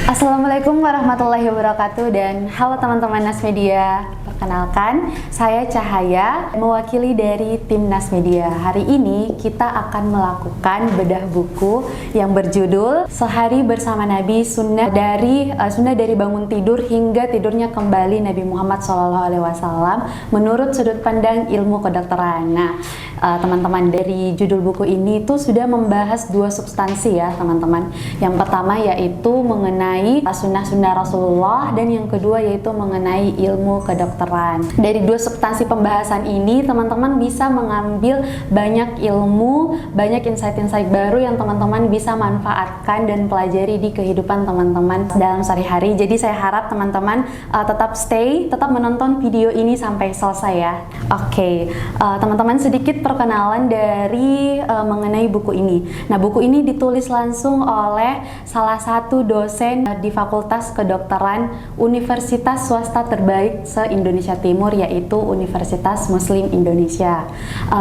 Assalamualaikum warahmatullahi wabarakatuh dan halo teman-teman Nas Media. Perkenalkan, saya Cahaya, mewakili dari tim Nas Media. Hari ini kita akan melakukan bedah buku yang berjudul Sehari Bersama Nabi, Sunnah dari bangun tidur hingga tidurnya kembali Nabi Muhammad SAW menurut sudut pandang ilmu kedokteran. Nah, teman-teman, dari judul buku ini tuh sudah membahas dua substansi ya teman-teman. Yang pertama yaitu mengenai sunnah-sunnah Rasulullah dan yang kedua yaitu mengenai ilmu kedokteran. Dari dua substansi pembahasan ini teman-teman bisa mengambil banyak ilmu, banyak insight-insight baru yang teman-teman bisa manfaatkan dan pelajari di kehidupan teman-teman dalam sehari-hari. Jadi saya harap teman-teman tetap menonton video ini sampai selesai ya. Oke, teman-teman, sedikit perkenalan dari mengenai buku ini. Nah, buku ini ditulis langsung oleh salah satu dosen di Fakultas Kedokteran Universitas swasta terbaik se-Indonesia Timur, yaitu Universitas Muslim Indonesia.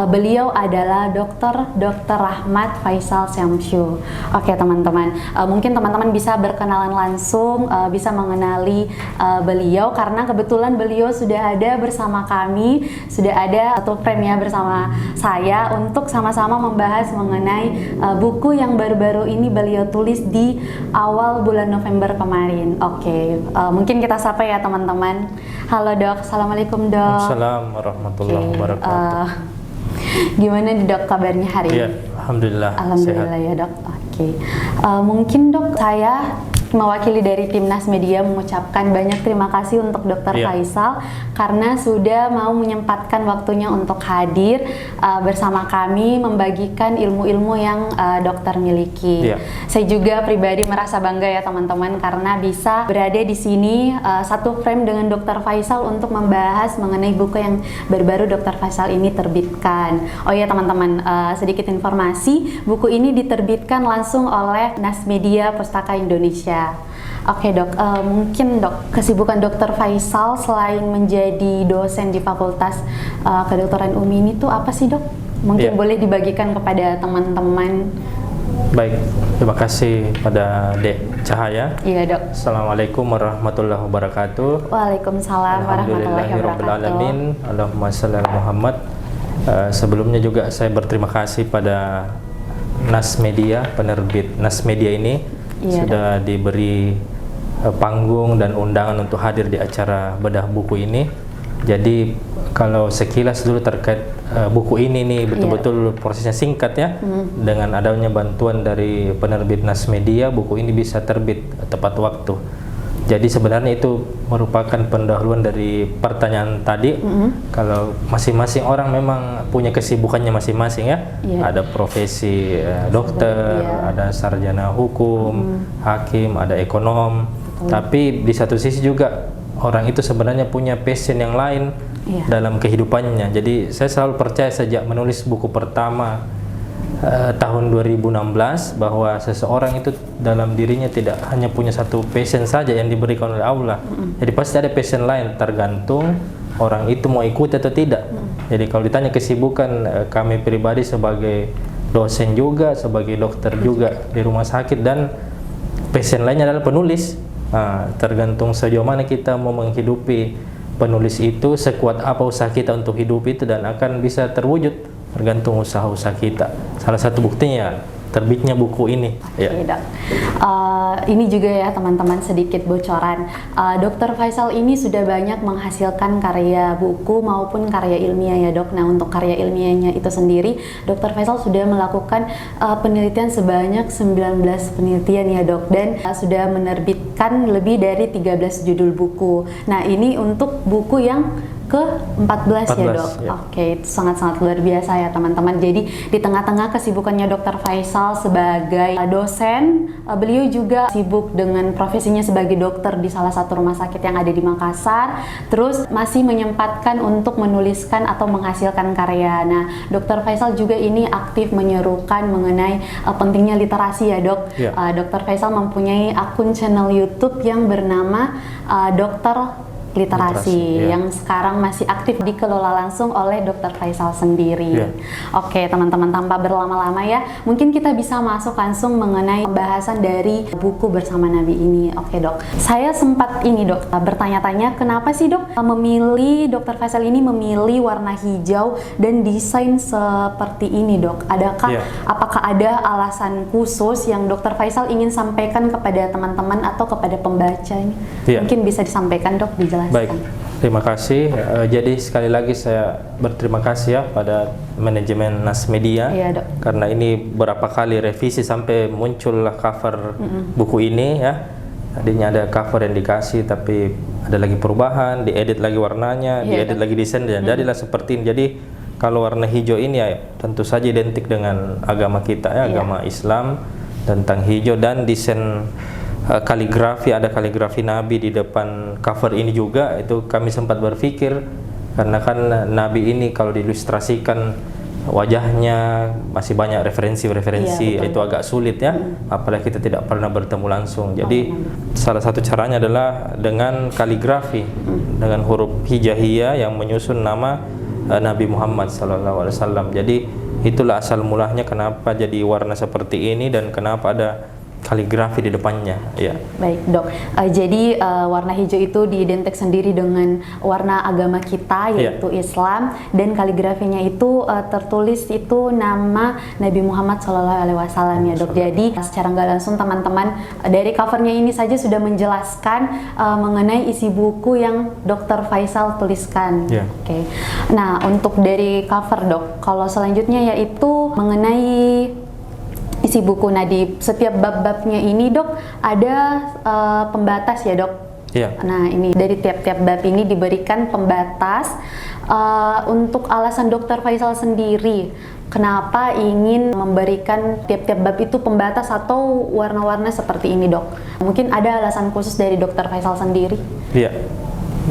Beliau adalah Dr. Rahmat Faisal Syamsu. Oke teman-teman, mungkin teman-teman bisa berkenalan langsung, bisa mengenali beliau karena kebetulan beliau sudah ada bersama kami, sudah ada satu frame ya bersama saya untuk sama-sama membahas mengenai buku yang baru-baru ini beliau tulis di awal bulan November kemarin. Oke, mungkin kita sapa ya teman-teman. Halo Dok, Assalamualaikum Dok. Assalamualaikum warahmatullahi wabarakatuh. Gimana nih Dok kabarnya hari ini? Ya, Alhamdulillah. Alhamdulillah Sehat. ya Dok. Oke, mungkin Dok saya mewakili dari Timnas Media mengucapkan banyak terima kasih untuk Dr. Faisal karena sudah mau menyempatkan waktunya untuk hadir bersama kami membagikan ilmu-ilmu yang dokter miliki. Saya juga pribadi merasa bangga ya teman-teman karena bisa berada di sini satu frame dengan Dr. Faisal untuk membahas mengenai buku yang baru-baru Dr. Faisal ini terbitkan. Oh ya teman-teman, sedikit informasi, buku ini diterbitkan langsung oleh Nas Media Pustaka Indonesia. Oke Dok, mungkin Dok, kesibukan Dr. Faisal selain menjadi dosen di Fakultas Kedokteran UMI ini tuh apa sih Dok? Mungkin boleh dibagikan kepada teman-teman. Baik, terima kasih pada Dek Cahaya. Iya Dok. Assalamualaikum warahmatullahi wabarakatuh. Waalaikumsalam warahmatullahi wabarakatuh. Allahumma shalli ala Muhammad. Sebelumnya juga saya berterima kasih pada Nas Media, penerbit Nas Media ini sudah diberi panggung dan undangan untuk hadir di acara bedah buku ini. Jadi kalau sekilas dulu terkait buku ini nih betul-betul prosesnya singkat ya. Dengan adanya bantuan dari penerbit Nas Media, buku ini bisa terbit tepat waktu. Jadi sebenarnya itu merupakan pendahuluan dari pertanyaan tadi. Kalau masing-masing orang memang punya kesibukannya masing-masing ya. Ada profesi dokter, ada sarjana hukum, hakim, ada ekonom. Tapi di satu sisi juga orang itu sebenarnya punya passion yang lain dalam kehidupannya. Jadi saya selalu percaya sejak menulis buku pertama tahun 2016 bahwa seseorang itu dalam dirinya tidak hanya punya satu passion saja yang diberikan oleh Allah. Jadi pasti ada passion lain, tergantung orang itu mau ikut atau tidak. Jadi kalau ditanya kesibukan kami pribadi sebagai dosen juga, sebagai dokter juga di rumah sakit, dan passion lainnya adalah penulis. Tergantung sejauh mana kita mau menghidupi penulis itu, sekuat apa usaha kita untuk hidup itu, dan akan bisa terwujud tergantung usaha-usaha kita. Salah satu buktinya terbitnya buku ini. Oke, Dok. Ini juga ya teman-teman sedikit bocoran. Dr. Faisal ini sudah banyak menghasilkan karya buku maupun karya ilmiah ya Dok. Nah, untuk karya ilmiahnya itu sendiri, Dr. Faisal sudah melakukan penelitian sebanyak 19 penelitian ya Dok, dan sudah menerbitkan lebih dari 13 judul buku. Nah, ini untuk buku yang ke-14 ya Dok. Oke, itu sangat-sangat luar biasa ya teman-teman. Jadi di tengah-tengah kesibukannya Dr. Faisal sebagai dosen, beliau juga sibuk dengan profesinya sebagai dokter di salah satu rumah sakit yang ada di Makassar. Terus masih menyempatkan untuk menuliskan atau menghasilkan karya. Nah, Dr. Faisal juga ini aktif menyerukan mengenai pentingnya literasi ya Dok. Dr. Faisal mempunyai akun channel YouTube yang bernama Dr. literasi ya. yang sekarang masih aktif dikelola langsung oleh Dr. Faisal sendiri. Ya. Oke teman-teman, tanpa berlama-lama ya, mungkin kita bisa masuk langsung mengenai pembahasan dari buku Bersama Nabi ini. Oke dok, saya sempat ini dok bertanya-tanya kenapa sih dok memilih, Dr. Faisal ini memilih warna hijau dan desain seperti ini dok? Adakah apakah ada alasan khusus yang Dr. Faisal ingin sampaikan kepada teman-teman atau kepada pembaca ini? Mungkin bisa disampaikan dok, dijelaskan. Baik, terima kasih. Jadi sekali lagi saya berterima kasih ya pada manajemen Nas Media, karena ini berapa kali revisi sampai muncullah cover buku ini ya. Tadinya ada cover yang dikasih tapi ada lagi perubahan, diedit lagi warnanya, diedit lagi desain, dan jadilah seperti ini. Jadi kalau warna hijau ini ya tentu saja identik dengan agama kita ya, agama Islam, tentang hijau, dan desain kaligrafi, ada kaligrafi Nabi di depan cover ini juga. Itu kami sempat berpikir, karena kan Nabi ini kalau diilustrasikan wajahnya masih banyak referensi-referensi, itu agak sulit ya, apalagi kita tidak pernah bertemu langsung. Jadi salah satu caranya adalah dengan kaligrafi, dengan huruf hijaiyah yang menyusun nama Nabi Muhammad SAW. Jadi itulah asal mulanya kenapa jadi warna seperti ini dan kenapa ada kaligrafi di depannya. Ya. Baik dok, jadi warna hijau itu diidentik sendiri dengan warna agama kita, yaitu Islam, dan kaligrafinya itu tertulis itu nama Nabi Muhammad SAW ya dok. Jadi secara nggak langsung teman-teman dari covernya ini saja sudah menjelaskan mengenai isi buku yang Dr. Faisal tuliskan. Oke. Nah untuk dari cover dok, kalau selanjutnya yaitu mengenai isi buku. Nah di setiap bab-babnya ini dok ada pembatas ya dok. Nah ini dari tiap-tiap bab ini diberikan pembatas. Untuk alasan Dr. Faisal sendiri kenapa ingin memberikan tiap-tiap bab itu pembatas atau warna-warna seperti ini dok? Mungkin ada alasan khusus dari Dr. Faisal sendiri? Iya,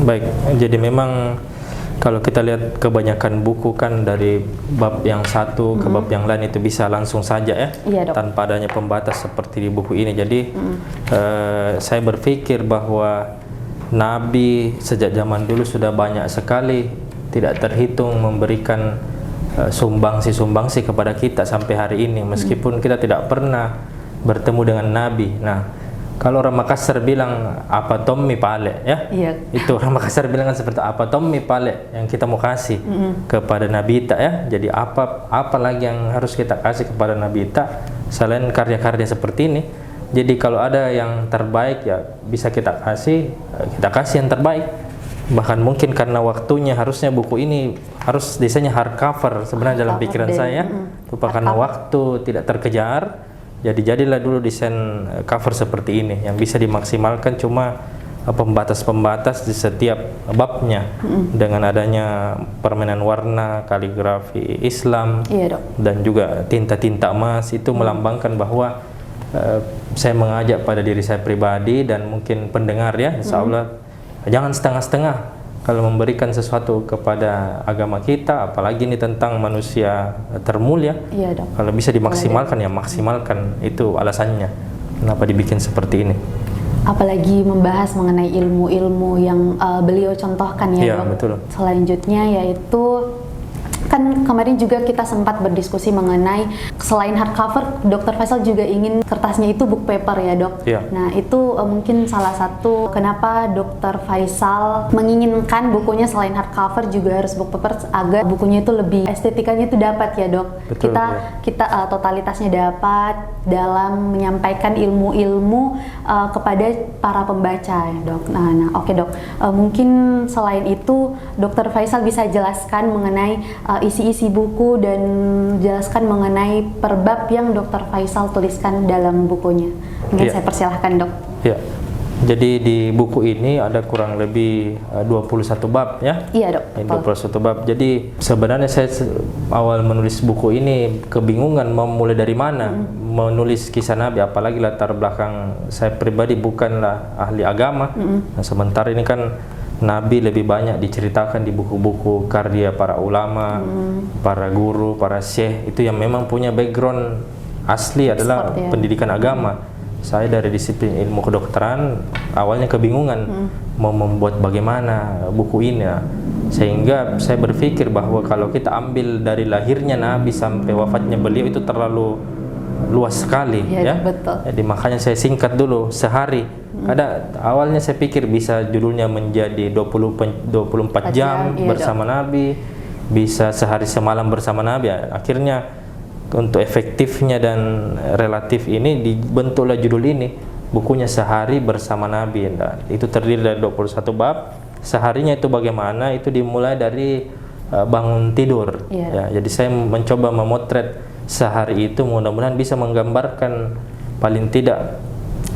baik. Jadi memang kalau kita lihat kebanyakan buku kan dari bab yang satu ke bab yang lain itu bisa langsung saja ya, tanpa adanya pembatas seperti di buku ini. Jadi saya berpikir bahwa Nabi sejak zaman dulu sudah banyak sekali, tidak terhitung, memberikan sumbangsi kepada kita sampai hari ini, meskipun kita tidak pernah bertemu dengan Nabi. Nah, kalau orang Makassar bilang apa tommi pale ya, itu orang Makassar bilang kan seperti apa tommi pale yang kita mau kasih kepada Nabi Ita ya. Jadi apa lagi yang harus kita kasih kepada Nabi Ita selain karya-karya seperti ini. Jadi kalau ada yang terbaik ya bisa kita kasih yang terbaik. Bahkan mungkin karena waktunya, harusnya buku ini harus desainnya hardcover sebenarnya dalam pikiran saya. Karena waktu tidak terkejar. Jadi jadilah dulu desain cover seperti ini yang bisa dimaksimalkan cuma pembatas-pembatas di setiap babnya dengan adanya permainan warna, kaligrafi Islam, dan juga tinta-tinta emas. Itu melambangkan bahwa saya mengajak pada diri saya pribadi dan mungkin pendengar ya, insya Allah jangan setengah-setengah kalau memberikan sesuatu kepada agama kita, apalagi ini tentang manusia termulia. Kalau bisa dimaksimalkan ya maksimalkan, itu alasannya kenapa dibikin seperti ini. Apalagi membahas mengenai ilmu-ilmu yang beliau contohkan ya dok. Betul. Selanjutnya yaitu kan kemarin juga kita sempat berdiskusi mengenai selain hardcover, Dr. Faisal juga ingin kertasnya itu book paper ya dok. Nah itu mungkin salah satu kenapa Dr. Faisal menginginkan bukunya selain hardcover juga harus book paper, agar bukunya itu lebih estetikanya itu dapat ya dok. Betul, kita totalitasnya dapat dalam menyampaikan ilmu-ilmu kepada para pembaca ya dok. Nah oke dok, mungkin selain itu Dr. Faisal bisa jelaskan mengenai isi-isi buku dan jelaskan mengenai per bab yang Dr. Faisal tuliskan dalam bukunya. Mungkin saya persilahkan dok. Jadi di buku ini ada kurang lebih 21 bab ya. Iya dok. 21 bab. Jadi sebenarnya saya awal menulis buku ini kebingungan mau mulai dari mana. Menulis kisah Nabi, apalagi latar belakang saya pribadi bukanlah ahli agama. Nah, sementara ini kan Nabi lebih banyak diceritakan di buku-buku karya para ulama, para guru, para syekh, itu yang memang punya background asli adalah pendidikan agama. Saya dari disiplin ilmu kedokteran, awalnya kebingungan mau membuat bagaimana buku ini ya. Sehingga saya berpikir bahwa kalau kita ambil dari lahirnya Nabi sampai wafatnya beliau itu terlalu luas sekali ya. Betul. Jadi makanya saya singkat dulu sehari. Ada awalnya saya pikir bisa judulnya menjadi 24 jam bersama Nabi, bisa sehari semalam bersama Nabi. Akhirnya untuk efektifnya dan relatif ini dibentuklah judul ini, bukunya Sehari Bersama Nabi. Dan itu terdiri dari 21 bab. Seharinya itu bagaimana? Itu dimulai dari bangun tidur. Ya, jadi saya mencoba memotret sehari itu, mudah-mudahan bisa menggambarkan paling tidak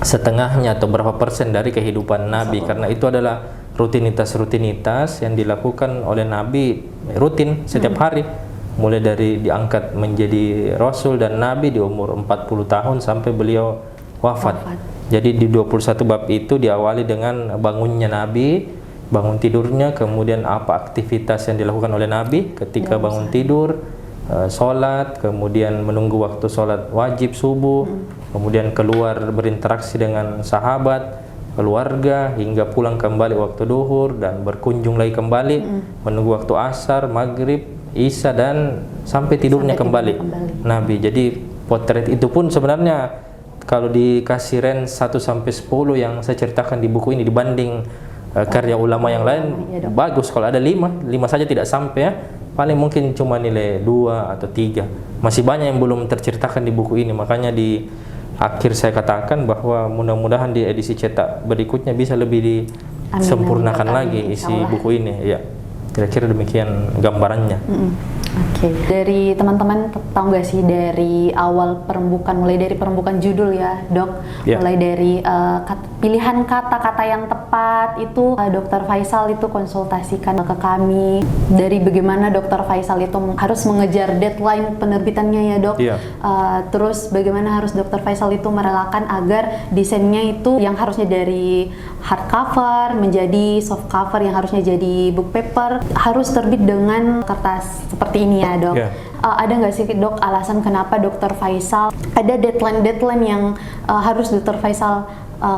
setengahnya atau berapa persen dari kehidupan Nabi, karena itu adalah rutinitas-rutinitas yang dilakukan oleh Nabi rutin setiap hari, mulai dari diangkat menjadi Rasul dan Nabi di umur 40 tahun sampai beliau wafat. Jadi di 21 bab itu diawali dengan bangunnya Nabi, bangun tidurnya, kemudian apa aktivitas yang dilakukan oleh Nabi ketika bangun tidur, sholat, kemudian menunggu waktu sholat wajib subuh, kemudian keluar berinteraksi dengan sahabat, keluarga, hingga pulang kembali waktu duhur dan berkunjung lagi kembali, menunggu waktu asar, maghrib, isya, dan sampai tidurnya kembali Nabi. Jadi potret itu pun sebenarnya kalau dikasih range 1 sampai 10 yang saya ceritakan di buku ini dibanding karya ulama yang lain bagus. Kalau ada 5 saja tidak sampai ya, paling mungkin cuma nilai 2 atau 3. Masih banyak yang belum terceritakan di buku ini. Makanya di akhir saya katakan bahwa mudah-mudahan di edisi cetak berikutnya bisa lebih disempurnakan lagi isi buku ini ya. Kira-kira demikian gambarannya. Oke. Dari teman-teman tahu nggak sih dari awal perembukan, mulai dari perembukan judul ya dok, mulai dari pilihan kata-kata yang tepat itu Dr. Faisal itu konsultasikan ke kami, dari bagaimana Dr. Faisal itu harus mengejar deadline penerbitannya ya dok, terus bagaimana harus Dr. Faisal itu merelakan agar desainnya itu yang harusnya dari hardcover menjadi soft cover, yang harusnya jadi book paper harus terbit dengan kertas seperti ini ya dok. Ada nggak sih dok alasan kenapa Dr. Faisal ada deadline yang harus Dr. Faisal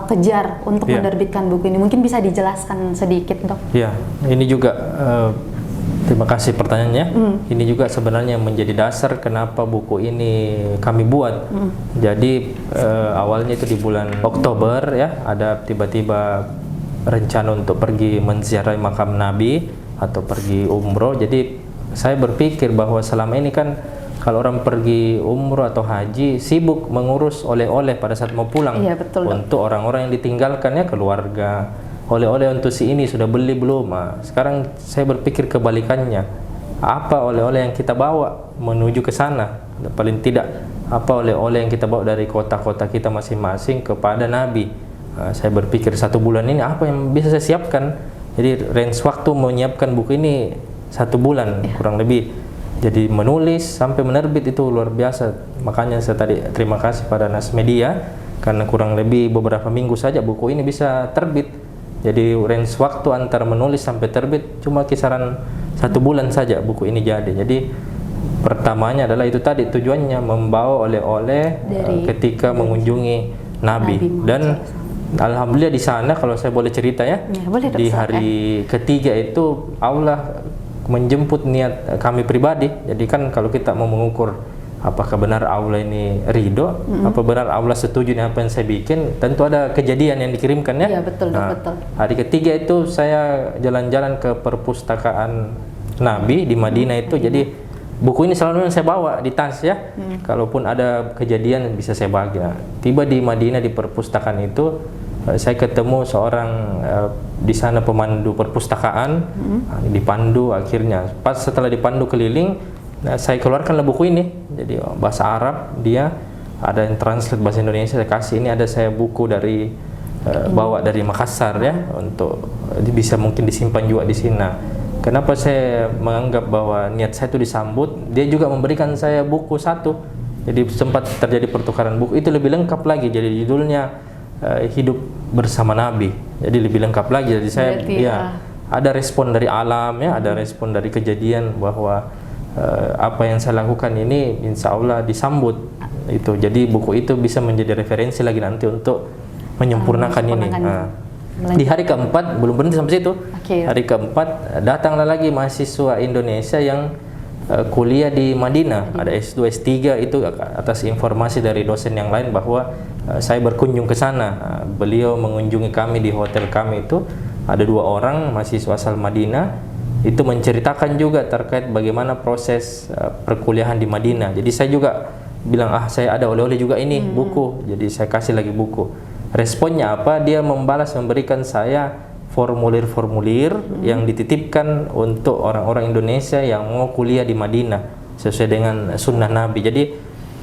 kejar untuk menerbitkan buku ini? Mungkin bisa dijelaskan sedikit dok. Ya, ini juga terima kasih pertanyaannya. Ini juga sebenarnya menjadi dasar kenapa buku ini kami buat. Jadi awalnya itu di bulan Oktober ya, ada tiba-tiba rencana untuk pergi menziarahi makam Nabi atau pergi umroh. Jadi saya berpikir bahwa selama ini kan kalau orang pergi umroh atau haji sibuk mengurus oleh-oleh pada saat mau pulang. Iya, betul, untuk orang-orang yang ditinggalkannya, keluarga. Oleh-oleh untuk si ini sudah beli belum? Sekarang saya berpikir kebalikannya. Apa oleh-oleh yang kita bawa menuju ke sana? Paling tidak apa oleh-oleh yang kita bawa dari kota-kota kita masing-masing kepada Nabi. Saya berpikir 1 bulan ini apa yang bisa saya siapkan. Jadi range waktu menyiapkan buku ini 1 bulan kurang lebih. Jadi menulis sampai menerbit itu luar biasa. Makanya saya tadi terima kasih pada Nas Media karena kurang lebih beberapa minggu saja buku ini bisa terbit. Jadi range waktu antara menulis sampai terbit cuma kisaran 1 bulan saja buku ini jadi. Jadi pertamanya adalah itu tadi, tujuannya membawa oleh-oleh ketika mengunjungi Nabi. Dan alhamdulillah di sana kalau saya boleh cerita ya, di hari ketiga itu Allah menjemput niat kami pribadi. Jadi kan kalau kita mau mengukur apakah benar Allah ini ridho, apa benar Allah setuju dengan apa yang saya bikin, tentu ada kejadian yang dikirimkan ya. Iya, betul, betul. Hari ketiga itu saya jalan-jalan ke perpustakaan Nabi di Madinah itu. Jadi buku ini selalu yang saya bawa di tas ya. Kalaupun ada kejadian bisa saya bagi. Tiba di Madinah di perpustakaan itu saya ketemu seorang di sana pemandu perpustakaan, dipandu akhirnya. Pas setelah dipandu keliling, saya keluarkanlah buku ini. Jadi bahasa Arab, dia ada yang translate bahasa Indonesia, saya kasih ini ada saya buku dari bawa dari Makassar ya, untuk bisa mungkin disimpan juga di sini. Nah, kenapa saya menganggap bahwa niat saya itu disambut? Dia juga memberikan saya buku 1. Jadi sempat terjadi pertukaran buku, itu lebih lengkap lagi. Jadi judulnya Hidup Bersama Nabi. Jadi lebih lengkap lagi. Jadi saya ada respon dari alam ya, ada respon dari kejadian bahwa apa yang saya lakukan ini insya Allah disambut itu. Jadi buku itu bisa menjadi referensi lagi nanti untuk menyempurnakan ini. Di hari keempat belum berhenti sampai situ. Oke. Hari keempat datanglah lagi mahasiswa Indonesia yang kuliah di Madinah, ada S2, S3 itu atas informasi dari dosen yang lain bahwa saya berkunjung ke sana. Beliau mengunjungi kami di hotel kami itu, ada 2 orang mahasiswa asal Madinah itu menceritakan juga terkait bagaimana proses perkuliahan di Madinah. Jadi saya juga bilang, saya ada oleh-oleh juga ini buku, jadi saya kasih lagi buku. Responnya apa? Dia memberikan saya formulir-formulir yang dititipkan untuk orang-orang Indonesia yang mau kuliah di Madinah sesuai dengan sunnah Nabi. Jadi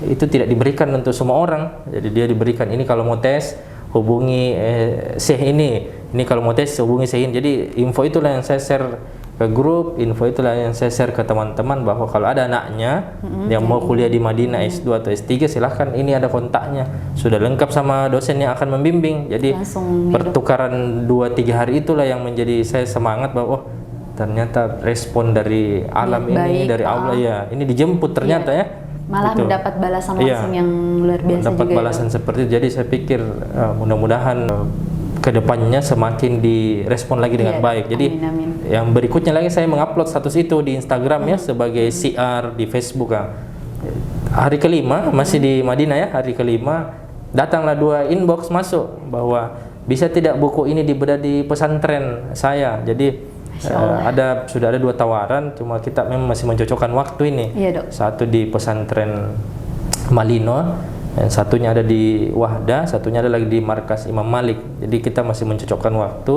itu tidak diberikan untuk semua orang. Jadi dia diberikan, ini kalau mau tes hubungi Syekh ini kalau mau tes hubungi Syekh ini. Jadi info itulah yang saya share ke grup, info itulah yang saya share ke teman-teman bahwa kalau ada anaknya yang mau kuliah di Madinah S2 atau S3 silahkan, ini ada kontaknya, sudah lengkap sama dosen yang akan membimbing. Jadi pertukaran 2-3 hari itulah yang menjadi saya semangat bahwa ternyata respon dari alam ini, dari Allah ya, ini dijemput ternyata ya. Malah mendapat balasan langsung yang luar biasa mendapat juga balasan seperti itu. Jadi saya pikir mudah-mudahan kedepannya semakin direspon lagi dengan baik. Jadi yang berikutnya lagi saya mengupload status itu di Instagram ya sebagai siar di Facebook. Hari kelima masih di Madinah ya, hari kelima datanglah 2 inbox masuk bahwa bisa tidak buku ini dibedah di pesantren saya. Jadi sudah ada 2 tawaran, cuma kita memang masih mencocokkan waktu ini. Satu di pesantren Malino, yang satunya ada di Wahdah, satunya ada lagi di markas Imam Malik. Jadi kita masih mencocokkan waktu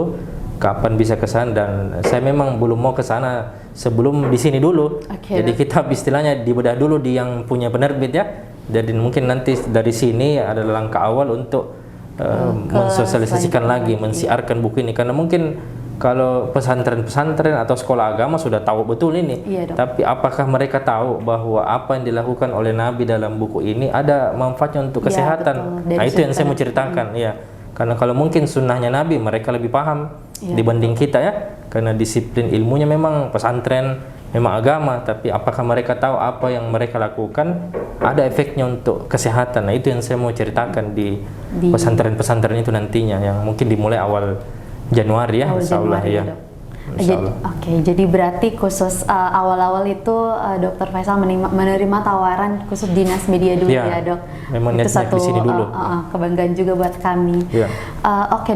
kapan bisa ke sana, dan saya memang belum mau ke sana sebelum di sini dulu. Jadi kita istilahnya dibedah dulu di yang punya penerbit ya. Jadi mungkin nanti dari sini ada langkah awal untuk mensosialisasikan lagi, mensiarkan buku ini, karena mungkin kalau pesantren-pesantren atau sekolah agama sudah tahu betul ini, tapi apakah mereka tahu bahwa apa yang dilakukan oleh Nabi dalam buku ini ada manfaatnya untuk kesehatan? Nah itu yang saya mau ceritakan ya, karena kalau mungkin sunnahnya Nabi mereka lebih paham dibanding kita ya, karena disiplin ilmunya memang pesantren, memang agama, tapi apakah mereka tahu apa yang mereka lakukan ada efeknya untuk kesehatan? Nah itu yang saya mau ceritakan di pesantren-pesantren itu nantinya, yang mungkin dimulai awal Januari ya, insyaallah ya. Jadi berarti khusus awal-awal itu Dr. Faisal menerima tawaran khusus dinas media dulu ya Dok. Memang itu satu di sini dulu. Kebanggaan juga buat kami.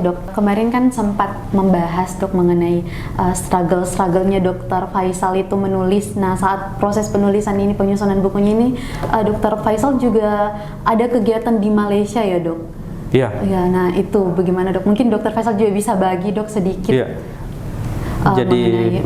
Dok, kemarin kan sempat membahas Dok mengenai struggle-nya Dr. Faisal itu menulis. Nah saat proses penulisan ini, penyusunan bukunya ini, Dr. Faisal juga ada kegiatan di Malaysia ya Dok? Ya, nah itu bagaimana Dok? Mungkin Dr. Faisal juga bisa bagi Dok sedikit. Jadi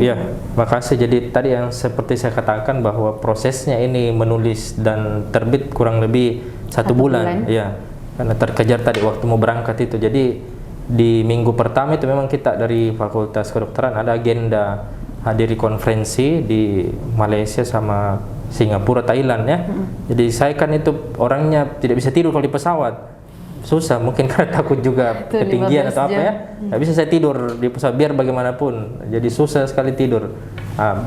makasih. Jadi tadi yang seperti saya katakan bahwa prosesnya ini menulis dan terbit kurang lebih 1 bulan. Ya, karena terkejar tadi waktu mau berangkat itu. Jadi di minggu pertama itu memang kita dari Fakultas Kedokteran ada agenda hadiri konferensi di Malaysia sama Singapura, Thailand ya. Jadi saya kan itu orangnya tidak bisa tidur kalau di pesawat. Susah, mungkin karena takut juga ketinggian atau apa ya. Nggak bisa saya tidur di pesawat biar bagaimanapun. Jadi susah sekali tidur.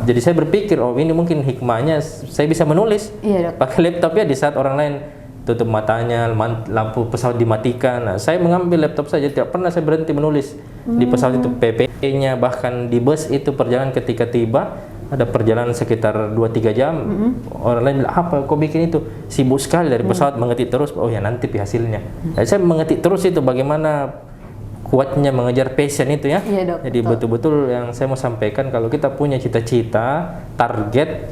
Jadi saya berpikir, ini mungkin hikmahnya saya bisa menulis pakai laptop ya, di saat orang lain tutup matanya, lampu pesawat dimatikan. Nah, saya mengambil laptop saja, tidak pernah saya berhenti menulis di pesawat itu. PP-nya bahkan di bus itu perjalanan ketika tiba ada perjalanan sekitar 2-3 jam. Orang lain bilang, apa kok bikin itu? Sibuk sekali dari pesawat mengetik terus. Oh ya nanti hasilnya. Jadi saya mengetik terus itu, bagaimana kuatnya mengejar passion itu ya. Jadi betul-betul yang saya mau sampaikan, kalau kita punya cita-cita, target,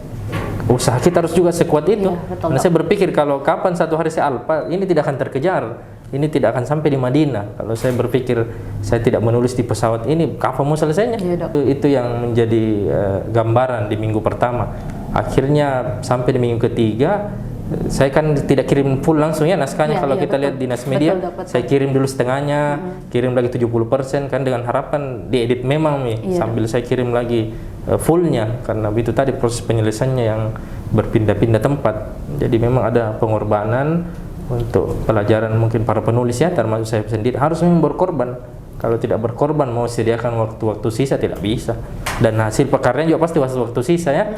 usaha kita harus juga sekuat itu. Nah saya berpikir kalau kapan satu hari saya alpa, ini tidak akan terkejar. Ini tidak akan sampai di Madinah. Kalau saya berpikir saya tidak menulis di pesawat ini, kapan mau selesainya? Itu yang menjadi gambaran di minggu pertama. Akhirnya sampai di minggu ketiga, saya kan tidak kirim full langsung ya naskahnya. Kalau kita lihat di Nas Media, saya kirim dulu setengahnya, kirim lagi 70%, kan dengan harapan diedit memang nih, sambil saya kirim lagi fullnya, karena itu tadi proses penyelesaiannya yang berpindah-pindah tempat. Jadi memang ada pengorbanan untuk pelajaran mungkin para penulis ya, termasuk saya sendiri harus memang berkorban. Kalau tidak berkorban, mau sediakan waktu-waktu sisa tidak bisa. Dan hasil pekarnya juga pasti waktu sisa ya.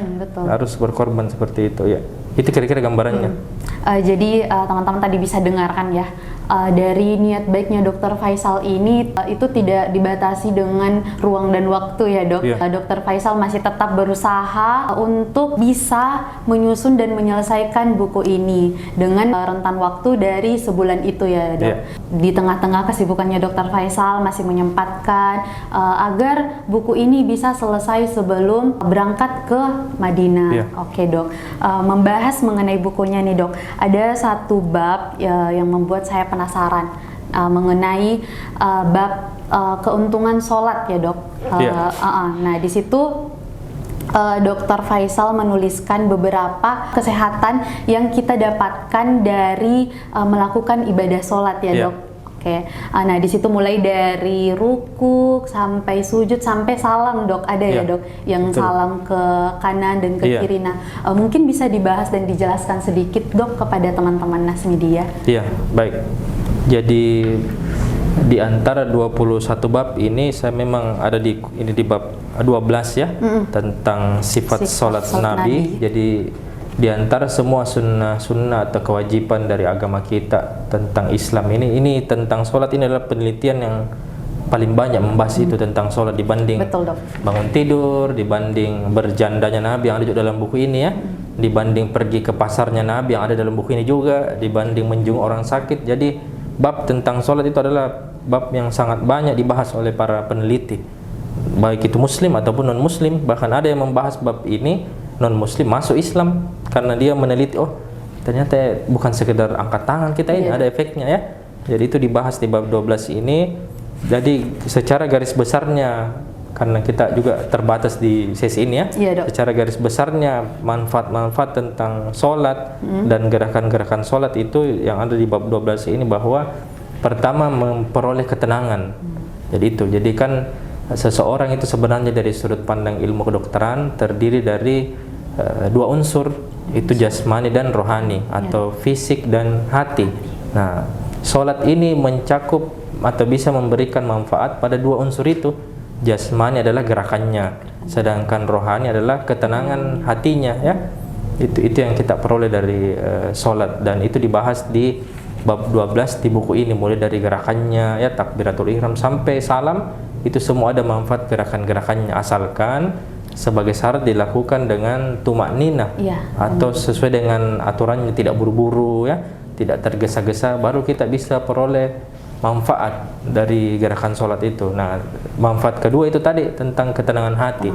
Harus berkorban seperti itu ya. Itu kira-kira gambarannya. Jadi teman-teman tadi bisa dengarkan ya, dari niat baiknya Dr. Faisal ini itu tidak dibatasi dengan ruang dan waktu ya dok. Dr. Faisal masih tetap berusaha untuk bisa menyusun dan menyelesaikan buku ini dengan rentan waktu dari sebulan itu ya dok. Di tengah-tengah kesibukannya Dr. Faisal masih menyempatkan agar buku ini bisa selesai sebelum berangkat ke Madinah. Oke dok, membahas mengenai bukunya nih dok, ada satu bab yang membuat saya penasaran mengenai bab keuntungan sholat ya dok. Nah di situ Dr. Faisal menuliskan beberapa kesehatan yang kita dapatkan dari melakukan ibadah sholat ya dok. Nah di situ mulai dari rukuk sampai sujud sampai salam dok, ada ya dok yang salam ke kanan dan ke kiri. Nah mungkin bisa dibahas dan dijelaskan sedikit dok kepada teman-teman Nas Media. Iya, baik. Jadi di antara 21 bab ini saya memang ada di bab 12 ya, tentang sifat salat Nabi. Jadi di antara semua sunnah atau kewajiban dari agama kita tentang Islam ini tentang sholat ini adalah penelitian yang paling banyak membahas itu tentang sholat dibanding bangun tidur, dibanding berjandanya Nabi yang ada juga dalam buku ini ya, dibanding pergi ke pasarnya Nabi yang ada dalam buku ini juga, dibanding menjenguk orang sakit. Jadi bab tentang sholat itu adalah bab yang sangat banyak dibahas oleh para peneliti, baik itu muslim ataupun non muslim. Bahkan ada yang membahas bab ini non muslim masuk Islam karena dia meneliti, oh ternyata bukan sekedar angkat tangan kita ini, ada efeknya ya. Jadi itu dibahas di bab 12 ini. Jadi secara garis besarnya, karena kita juga terbatas di sesi ini ya, secara garis besarnya manfaat-manfaat tentang sholat dan gerakan-gerakan sholat itu yang ada di bab 12 ini, bahwa pertama memperoleh ketenangan. Jadi kan seseorang itu sebenarnya dari sudut pandang ilmu kedokteran terdiri dari dua unsur, itu jasmani dan rohani atau fisik dan hati. Nah, sholat ini mencakup atau bisa memberikan manfaat pada dua unsur itu. Jasmani adalah gerakannya, sedangkan rohani adalah ketenangan hatinya ya. Itu yang kita peroleh dari sholat, dan itu dibahas di bab 12 di buku ini, mulai dari gerakannya ya, takbiratul ihram sampai salam. Itu semua ada manfaat gerakan-gerakannya, asalkan sebagai syarat dilakukan dengan tumakninah atau sesuai dengan aturannya, tidak buru-buru ya, tidak tergesa-gesa, baru kita bisa peroleh manfaat dari gerakan sholat itu. Nah, manfaat kedua itu tadi tentang ketenangan hati.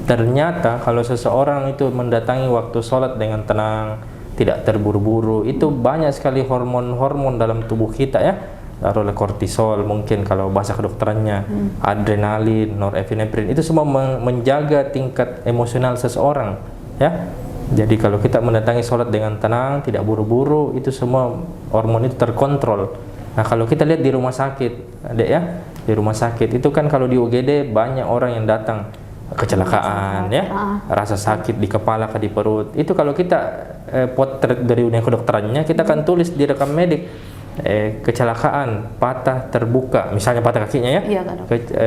Ternyata kalau seseorang itu mendatangi waktu sholat dengan tenang, tidak terburu-buru, itu banyak sekali hormon-hormon dalam tubuh kita ya, oleh kortisol mungkin kalau bahasa kedokterannya, adrenalin, norepinefrin, itu semua menjaga tingkat emosional seseorang ya. Jadi kalau kita mendatangi sholat dengan tenang, tidak buru-buru, itu semua hormon itu terkontrol. Nah kalau kita lihat di rumah sakit, adek ya, di rumah sakit itu kan kalau di UGD banyak orang yang datang kecelakaan ya, rasa sakit di kepala ke di perut. Itu kalau kita potret dari dunia kedokterannya, kita akan tulis di rekam medik, kecelakaan, patah terbuka, misalnya patah kakinya ya,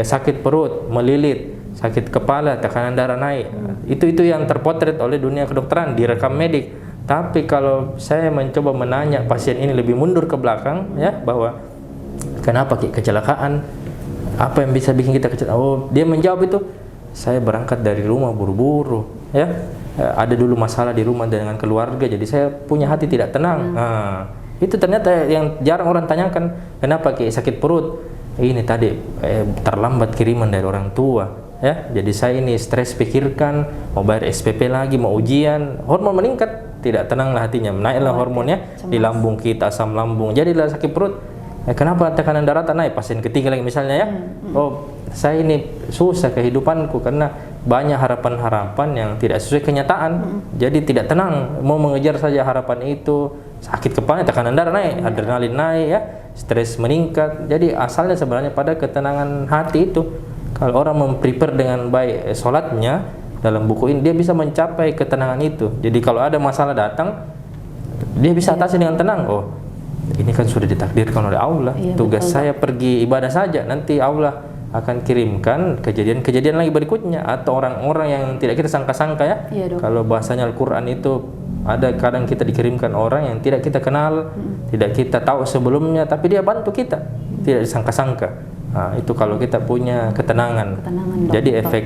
sakit perut, melilit, sakit kepala, tekanan darah naik. Itu yang terpotret oleh dunia kedokteran di rekam medik. Tapi kalau saya mencoba menanya pasien ini lebih mundur ke belakang ya, bahwa kenapa kecelakaan, apa yang bisa bikin kita kecelakaan? Oh, dia menjawab itu, saya berangkat dari rumah buru-buru ya, ada dulu masalah di rumah dengan keluarga, jadi saya punya hati tidak tenang. Nah, itu ternyata yang jarang orang tanyakan, kenapa sakit perut? Ini tadi terlambat kiriman dari orang tua ya, jadi saya ini stres, pikirkan mau bayar SPP lagi, mau ujian, hormon meningkat, tidak tenanglah hatinya, naiklah hormonnya di lambung kita, asam lambung, jadilah sakit perut. Kenapa tekanan darah naik? Pasien ketiga lagi misalnya ya, oh saya ini susah kehidupanku karena banyak harapan-harapan yang tidak sesuai kenyataan, jadi tidak tenang, mau mengejar saja harapan itu, sakit kepala, tekanan darah naik, adrenalin naik ya, stres meningkat. Jadi asalnya sebenarnya pada ketenangan hati itu. Kalau orang memprepare dengan baik sholatnya, dalam buku ini dia bisa mencapai ketenangan itu. Jadi kalau ada masalah datang, dia bisa atasi dengan tenang. Oh, ini kan sudah ditakdirkan oleh Allah, tugas saya pergi ibadah saja, nanti Allah akan kirimkan kejadian-kejadian lagi berikutnya, atau orang-orang yang tidak kita sangka-sangka ya. Kalau bahasanya Al-Quran itu Ada kadang kita dikirimkan orang yang tidak kita kenal, tidak kita tahu sebelumnya, tapi dia bantu kita, tidak disangka-sangka. Nah, itu kalau kita punya ketenangan. Jadi efek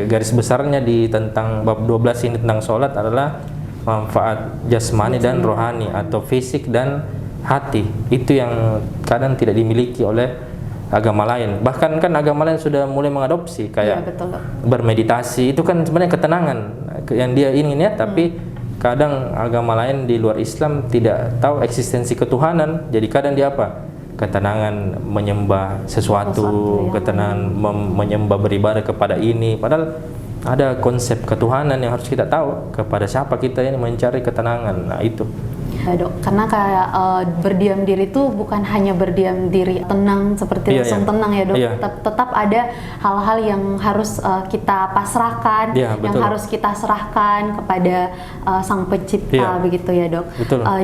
garis besarnya di tentang bab 12 ini tentang sholat adalah manfaat jasmani dan rohani atau fisik dan hati. Itu yang kadang tidak dimiliki oleh agama lain. Bahkan kan agama lain sudah mulai mengadopsi kayak bermeditasi. Itu kan sebenarnya ketenangan yang dia ingin ya, tapi kadang agama lain di luar Islam tidak tahu eksistensi ketuhanan. Jadi kadang dia apa? Ketenangan menyembah sesuatu, ketenangan menyembah beribadah kepada ini. Padahal ada konsep ketuhanan yang harus kita tahu, kepada siapa kita ini mencari ketenangan. Nah, itu. Ya, Dok, karena kayak berdiam diri itu bukan hanya berdiam diri tenang seperti langsung tenang ya, Dok. Tetap ada hal-hal yang harus kita pasrahkan, yang harus kita serahkan kepada Sang Pencipta, begitu ya, Dok.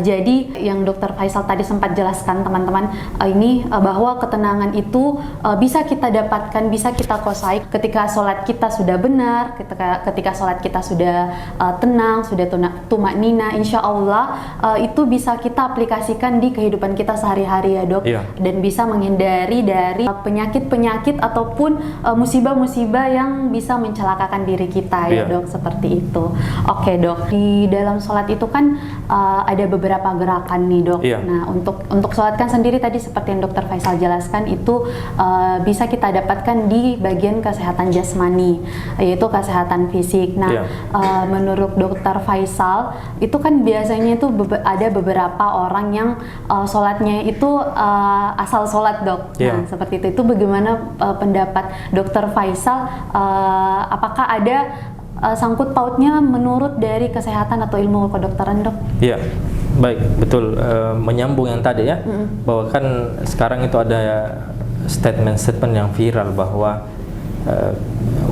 Jadi yang Dokter Faisal tadi sempat jelaskan teman-teman ini bahwa ketenangan itu bisa kita dapatkan, bisa kita kuasai ketika sholat kita sudah benar, ketika sholat kita sudah tenang, sudah tumak nina, insya Allah itu bisa kita aplikasikan di kehidupan kita sehari-hari ya, Dok. Dan bisa menghindari dari penyakit-penyakit ataupun musibah-musibah yang bisa mencelakakan diri kita ya, Dok, seperti itu. Oke, Dok. Di dalam sholat itu kan ada beberapa gerakan nih, Dok. Nah, untuk sholat kan sendiri tadi seperti yang Dokter Faisal jelaskan itu bisa kita dapatkan di bagian kesehatan jasmani, yaitu kesehatan fisik. Nah, menurut Dokter Faisal itu kan biasanya itu ada beberapa orang yang sholatnya itu asal sholat, Dok. Nah, seperti itu. Itu bagaimana pendapat Dokter Faisal? Apakah ada sangkut pautnya menurut dari kesehatan atau ilmu kedokteran, Dok? Iya, baik, betul. Menyambung yang tadi ya, bahwa kan sekarang itu ada statement-statement yang viral bahwa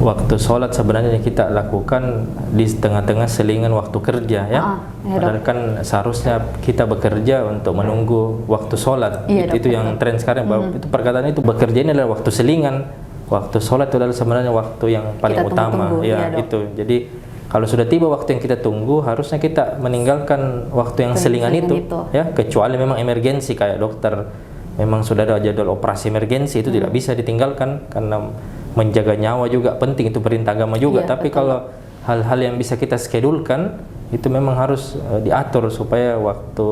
waktu sholat sebenarnya kita lakukan di tengah-tengah selingan waktu kerja ya. Padahal kan seharusnya kita bekerja untuk menunggu waktu sholat. Itu yang tren sekarang, bahwa itu perkataan itu bekerja ini adalah waktu selingan. Waktu sholat itu adalah sebenarnya waktu yang paling utama. Itu. Jadi kalau sudah tiba waktu yang kita tunggu, harusnya kita meninggalkan waktu yang selingan itu. Ya, kecuali memang emergensi kayak dokter memang sudah ada jadwal operasi emergensi, itu tidak bisa ditinggalkan karena menjaga nyawa juga penting, itu perintah agama juga. Tapi kalau hal-hal yang bisa kita skedulkan itu memang harus diatur supaya waktu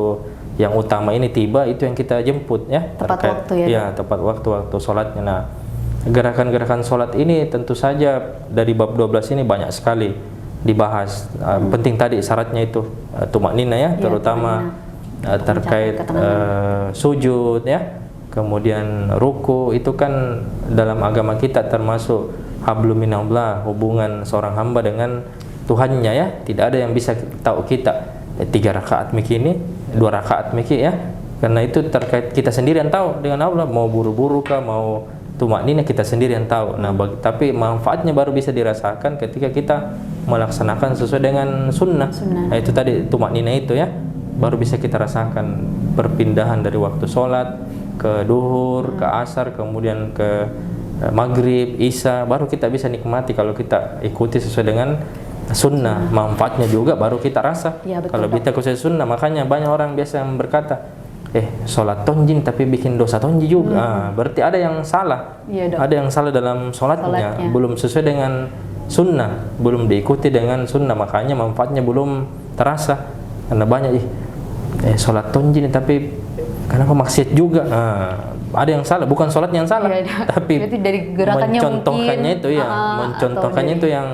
yang utama ini tiba, itu yang kita jemput ya, tepat waktu ya, tepat waktu sholatnya. Nah, gerakan-gerakan sholat ini tentu saja dari bab 12 ini banyak sekali dibahas. Penting tadi syaratnya itu tumak nina ya, terutama terkait sujud ya, kemudian ruku. Itu kan dalam agama kita termasuk hablum minallah, hubungan seorang hamba dengan Tuhannya ya. Tidak ada yang bisa tahu kita 3 rakaat mikini, 2 rakaat miki ya, karena itu terkait kita sendiri yang tahu dengan Allah. Mau buru-buru kah, mau tumak nina, kita sendiri yang tahu. Nah, tapi manfaatnya baru bisa dirasakan ketika kita melaksanakan sesuai dengan sunnah. Nah, itu tadi tumak nina itu ya, baru bisa kita rasakan perpindahan dari waktu sholat ke duhur, ke asar, kemudian ke maghrib, isya, baru kita bisa nikmati kalau kita ikuti sesuai dengan sunnah. Manfaatnya juga baru kita rasa kalau kita ikuti sunnah. Makanya banyak orang biasa yang berkata, sholat tonjin tapi bikin dosa tonji juga. Berarti ada yang salah, ada yang salah dalam sholatnya, belum sesuai dengan sunnah, belum diikuti dengan sunnah, makanya manfaatnya belum terasa. Karena banyak sholat tonjin tapi kenapa maksiat juga? Ada yang salah, bukan sholatnya yang salah, tapi dari gerakannya mencontohkannya itu ya, mencontohkannya itu yang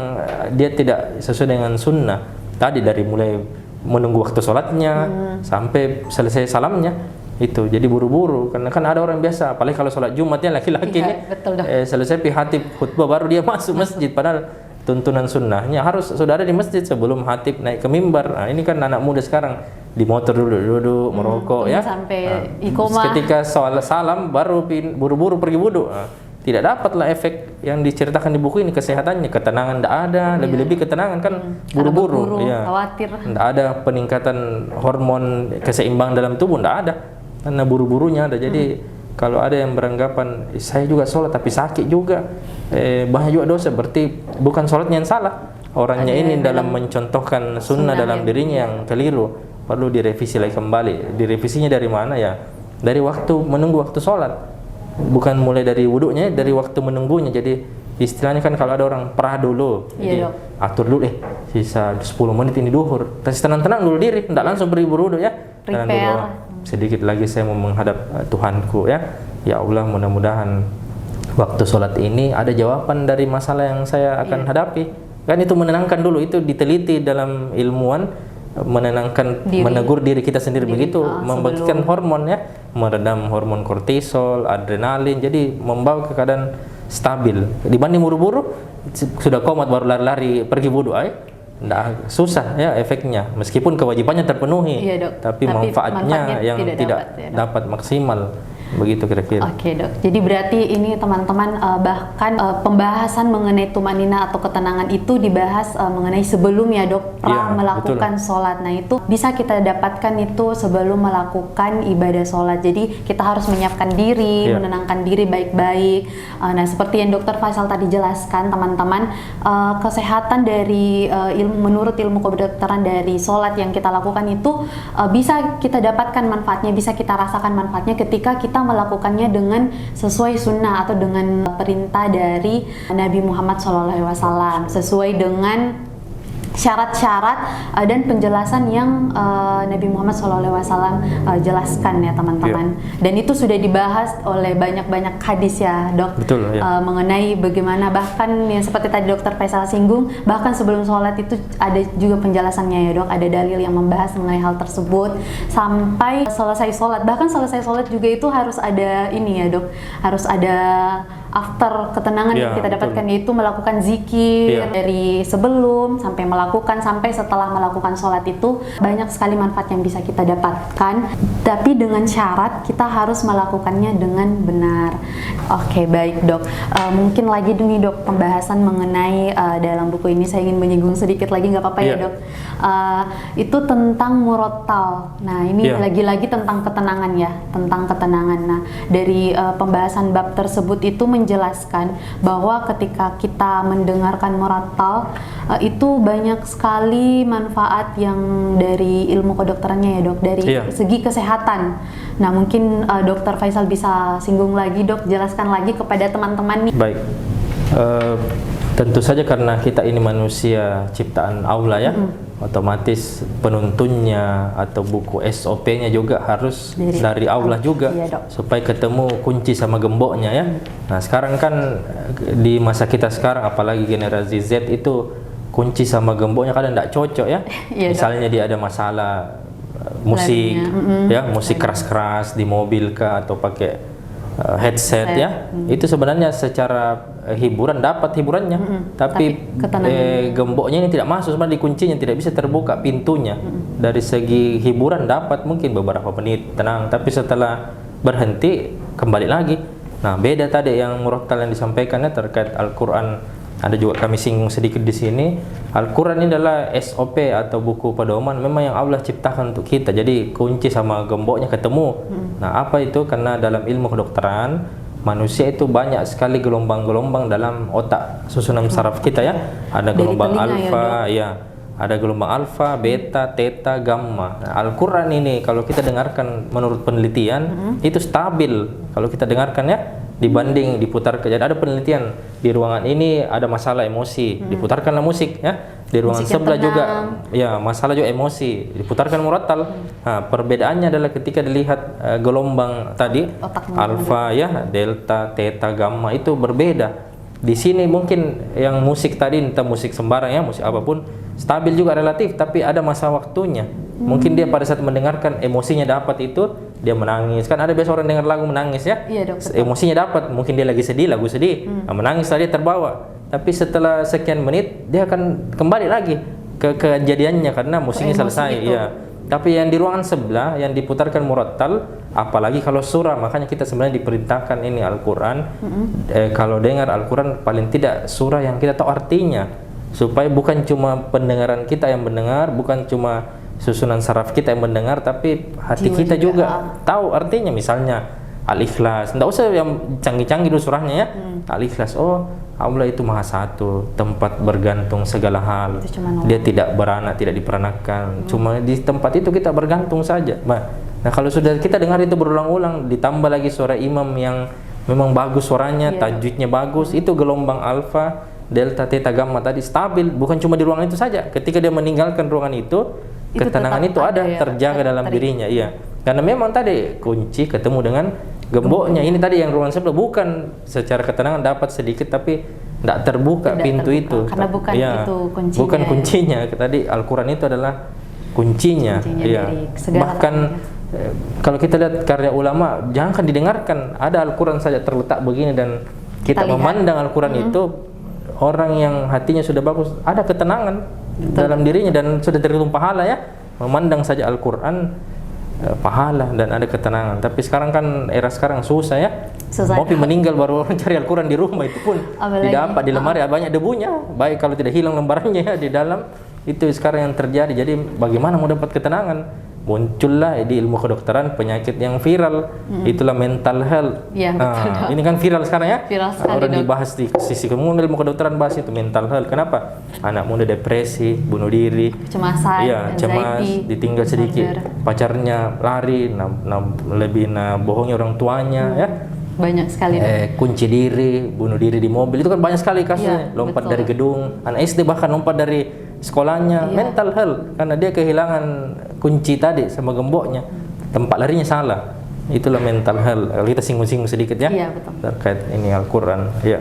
dia tidak sesuai dengan sunnah. Tadi dari mulai menunggu waktu sholatnya sampai selesai salamnya itu, jadi buru-buru. Karena kan ada orang biasa, apalagi kalau sholat Jumatnya laki-laki selesai hatib khutbah baru dia masuk masjid, padahal tuntunan sunnahnya harus sudah ada di masjid sebelum hatib naik ke mimbar. Nah, ini kan anak muda sekarang di motor duduk merokok ya, sampai iqomah. Ketika salam baru buru-buru pergi wudhu. Tidak dapatlah efek yang diceritakan di buku ini, kesehatannya, ketenangan tidak ada, lebih-lebih ketenangan kan buru-buru ya, khawatir. Tidak ada peningkatan hormon keseimbangan dalam tubuh, tidak ada, karena buru-burunya ada. Jadi kalau ada yang beranggapan saya juga sholat tapi sakit juga, banyak juga dosa, berarti bukan sholatnya yang salah, orangnya ada ini dalam mencontohkan sunnah dalam dirinya yang keliru, perlu direvisi lagi kembali. Direvisinya dari mana ya? Dari waktu menunggu waktu sholat, bukan mulai dari wudhunya, dari waktu menunggunya. Jadi istilahnya kan kalau ada orang perah dulu, jadi atur dulu sisa 10 menit ini duhur, kasih tenang-tenang dulu diri, tidak langsung beri wudhu ya. Tenang dulu, sedikit lagi saya mau menghadap Tuhanku ya. Ya Allah, mudah-mudahan waktu sholat ini ada jawaban dari masalah yang saya akan hadapi. Kan itu menenangkan dulu, itu diteliti dalam ilmuwan, menenangkan menegur diri kita sendiri begitu, membangkitkan hormon ya, meredam hormon kortisol, adrenalin, jadi membawa ke keadaan stabil. Dibanding buru-buru sudah komat baru lari-lari pergi wudhu, nggak susah ya efeknya, meskipun kewajibannya terpenuhi, tapi manfaatnya yang tidak dapat maksimal. Begitu kira-kira. Oke dok, jadi berarti ini teman-teman bahkan pembahasan mengenai tumanina atau ketenangan itu dibahas mengenai sebelumnya dok, melakukan sholat. Nah itu bisa kita dapatkan itu sebelum melakukan ibadah sholat. Jadi kita harus menyiapkan diri, menenangkan diri baik-baik. Nah seperti yang Dokter Faisal tadi jelaskan teman-teman, kesehatan dari menurut ilmu kedokteran dari sholat yang kita lakukan itu bisa kita dapatkan manfaatnya, bisa kita rasakan manfaatnya ketika kita melakukannya dengan sesuai sunnah atau dengan perintah dari Nabi Muhammad SAW, sesuai dengan syarat-syarat dan penjelasan yang Nabi Muhammad SAW jelaskan ya teman-teman. Dan itu sudah dibahas oleh banyak-banyak hadis ya dok. Betul, ya. Mengenai bagaimana bahkan yang seperti tadi Dokter Faisal singgung, bahkan sebelum sholat itu ada juga penjelasannya ya dok. Ada dalil yang membahas mengenai hal tersebut sampai selesai sholat. Bahkan selesai sholat juga itu harus ada ini ya dok, harus ada after ketenangan yang kita dapatkan, yaitu melakukan zikir dari sebelum sampai setelah melakukan sholat. Itu banyak sekali manfaat yang bisa kita dapatkan, tapi dengan syarat kita harus melakukannya dengan benar. Oke, baik dok. Mungkin lagi nih dok pembahasan mengenai dalam buku ini saya ingin menyinggung sedikit lagi, nggak apa-apa ya dok. Itu tentang murattal. Nah ini lagi-lagi tentang ketenangan ya, tentang ketenangan. Nah dari pembahasan bab tersebut itu menjelaskan bahwa ketika kita mendengarkan murattal itu banyak sekali manfaat yang dari ilmu kedokterannya ya dok, dari segi kesehatan. Nah mungkin Dokter Faisal bisa singgung lagi dok, jelaskan lagi kepada teman-teman nih. Baik, tentu saja karena kita ini manusia ciptaan Allah ya, otomatis penuntunnya atau buku SOP-nya juga harus dari Allah juga, supaya ketemu kunci sama gemboknya ya. Nah sekarang kan di masa kita sekarang, apalagi generasi Z itu kunci sama gemboknya kadang tidak cocok ya. Misalnya dia ada masalah musik ya, musik keras-keras di mobil kah, atau pakai headset ya, itu sebenarnya secara hiburan dapat hiburannya, tapi gemboknya ini tidak masuk, sebenarnya di kuncinya tidak bisa terbuka pintunya. Dari segi hiburan dapat mungkin beberapa menit tenang, tapi setelah berhenti kembali lagi. Nah beda tadi yang murattal yang disampaikannya terkait Al-Quran. Ada juga kami singgung sedikit di sini. Al-Quran ini adalah SOP atau buku pedoman memang yang Allah ciptakan untuk kita. Jadi kunci sama gemboknya ketemu. Nah apa itu? Karena dalam ilmu kedokteran manusia itu banyak sekali gelombang-gelombang dalam otak susunan saraf kita ya. Ada gelombang alfa ya, ada gelombang alfa, beta, theta, gamma. Nah, Al-Quran ini kalau kita dengarkan menurut penelitian itu stabil kalau kita dengarkan ya, dibanding diputar ke. Jadi ada penelitian di ruangan ini ada masalah emosi, diputarkanlah musik ya. Di ruangan sebelah juga ya masalah juga emosi, diputarkan murattal. Nah, perbedaannya adalah ketika dilihat gelombang tadi alfa ya, delta, theta, gamma itu berbeda. Di sini mungkin yang musik tadi, entah musik sembarang ya, musik apapun stabil juga relatif, tapi ada masa waktunya. Mungkin dia pada saat mendengarkan emosinya dapat itu, dia menangis. Kan ada biasa orang dengar lagu menangis ya, emosinya dapat, mungkin dia lagi sedih, lagu sedih, menangis tadi terbawa. Tapi setelah sekian menit dia akan kembali lagi ke kejadiannya karena musiknya selesai ya. Tapi yang di ruangan sebelah yang diputarkan murattal, apalagi kalau surah, makanya kita sebenarnya diperintahkan ini Al-Quran. Kalau dengar Al-Quran paling tidak surah yang kita tahu artinya, supaya bukan cuma pendengaran kita yang mendengar, bukan cuma susunan saraf kita yang mendengar, tapi hati kita juga tahu artinya. Misalnya Al-Ikhlas, tidak usah yang canggih-canggih dulu surahnya ya. Al-Ikhlas, oh Allah itu maha satu, tempat bergantung segala hal. Dia tidak beranak, tidak diperanakan. Cuma di tempat itu kita bergantung saja. Nah, kalau sudah kita dengar itu berulang-ulang, ditambah lagi suara imam yang memang bagus suaranya, tajwidnya bagus, itu gelombang alfa, delta, theta, gamma tadi stabil, bukan cuma di ruangan itu saja. Ketika dia meninggalkan ruangan itu ketenangan itu ada terjaga dalam dirinya. Iya. Karena memang tadi kunci ketemu dengan gemboknya. Ini tadi yang ruangan sebelah, bukan secara ketenangan dapat sedikit tapi tidak terbuka pintu itu. Karena bukan itu kuncinya. Bukan kuncinya. Tadi Al-Quran itu adalah kuncinya. Iya. Bahkan kalau kita lihat karya ulama, jangan didengarkan. Ada Al-Quran saja terletak begini dan kita memandang Al-Quran itu, orang yang hatinya sudah bagus, ada ketenangan dalam dirinya dan sudah terhitung pahala ya. Memandang saja Al-Quran pahala dan ada ketenangan. Tapi sekarang kan era sekarang susah ya. Mau meninggal baru orang cari Al-Quran di rumah, itu pun didapat di lemari, banyak debunya. Baik kalau tidak hilang lembarannya ya di dalam. Itu sekarang yang terjadi. Jadi bagaimana mau dapat ketenangan? Muncullah di ilmu kedokteran penyakit yang viral. Itulah mental health. Ya, betul, ini kan viral sekarang ya. Viral sekali, orang dibahas di sisi ilmu kedokteran, bahas itu mental health. Kenapa? Anak muda depresi, bunuh diri, kecemasan, cemas, ditinggal sedikit, pacarnya lari, lebih bohongi orang tuanya ya. Banyak sekali. Kunci diri, bunuh diri di mobil, itu kan banyak sekali kasusnya. Lompat dari gedung, anak SD bahkan lompat dari sekolahnya. Mental health, karena dia kehilangan kunci tadi sama gemboknya, tempat larinya salah. Itulah mental health. Kita singgung-singgung sedikit ya, terkait ini Al-Quran ya.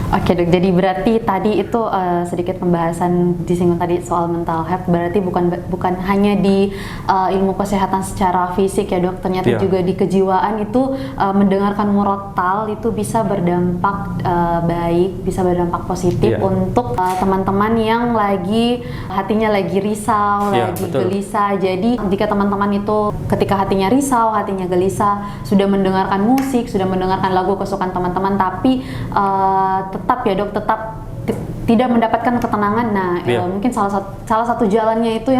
Oke dok, jadi berarti tadi itu sedikit pembahasan disinggung tadi soal mental health, berarti bukan hanya di ilmu kesehatan secara fisik ya dok, ternyata juga di kejiwaan itu mendengarkan murotal itu bisa berdampak baik, bisa berdampak positif untuk teman-teman yang hatinya lagi risau, lagi gelisah. Jadi jika teman-teman itu ketika hatinya risau, hatinya gelisah, sudah mendengarkan musik, sudah mendengarkan lagu kesukaan teman-teman, tapi tetap ya dok, tetap tidak mendapatkan ketenangan. Nah, mungkin salah satu jalannya itu